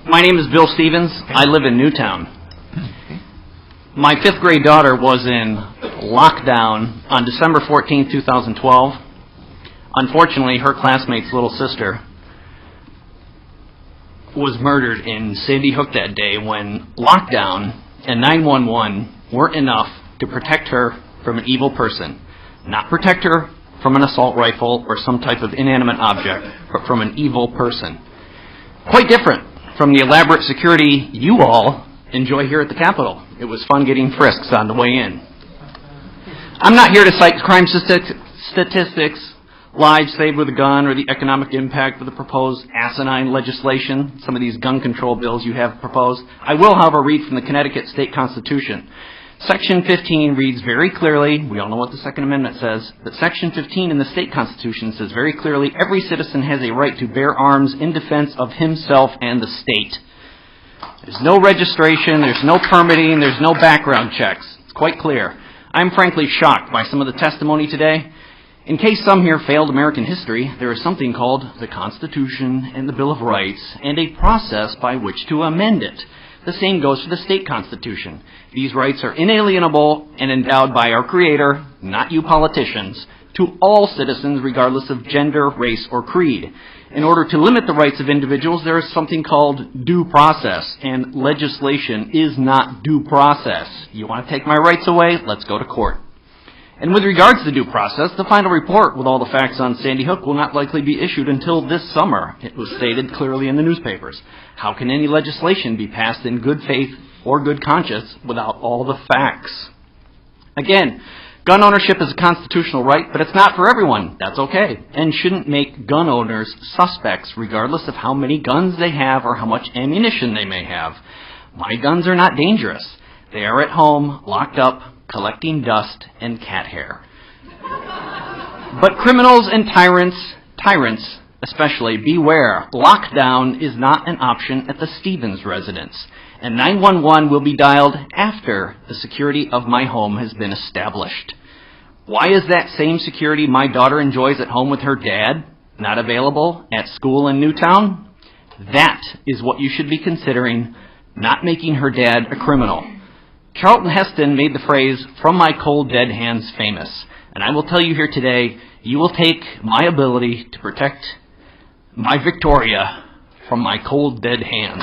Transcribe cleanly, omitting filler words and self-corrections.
My name is Bill Stevens. I live in Newtown. My 5th grade daughter was in lockdown on December 14, 2012. Unfortunately, her classmate's little sister was murdered in Sandy Hook that day when lockdown and 911 weren't enough to protect her from an evil person. Not protect her from an assault rifle or some type of inanimate object, but from an evil person. Quite different from the elaborate security you all enjoy here at the Capitol. It was fun getting frisks on the way in. I'm not here to cite crime statistics, lives saved with a gun, or the economic impact of the proposed asinine legislation, some of these gun control bills you have proposed. I will, however, read from the Connecticut State Constitution. Section 15 reads very clearly, we all know what the Second Amendment says, but Section 15 in the state constitution says very clearly, every citizen has a right to bear arms in defense of himself and the state. There's no registration, there's no permitting, there's no background checks. It's quite clear. I'm frankly shocked by some of the testimony today. In case some here failed American history, there is something called the Constitution and the Bill of Rights and a process by which to amend it. The same goes for the state constitution. These rights are inalienable and endowed by our Creator, not you politicians, to all citizens regardless of gender, race, or creed. In order to limit the rights of individuals, there is something called due process, and legislation is not due process. You want to take my rights away? Let's go to court. And with regards to due process, the final report with all the facts on Sandy Hook will not likely be issued until this summer. It was stated clearly in the newspapers. How can any legislation be passed in good faith or good conscience without all the facts? Again, gun ownership is a constitutional right, but it's not for everyone. That's okay, and shouldn't make gun owners suspects regardless of how many guns they have or how much ammunition they may have. My guns are not dangerous. They are at home, locked up, collecting dust and cat hair. But criminals and tyrants especially, beware. Lockdown is not an option at the Stevens residence, and 911 will be dialed after the security of my home has been established. Why is that same security my daughter enjoys at home with her dad not available at school in Newtown? That is what you should be considering, not making her dad a criminal. Charlton Heston made the phrase, "from my cold dead hands," famous. And I will tell you here today, you will take my ability to protect my Victoria from my cold dead hands.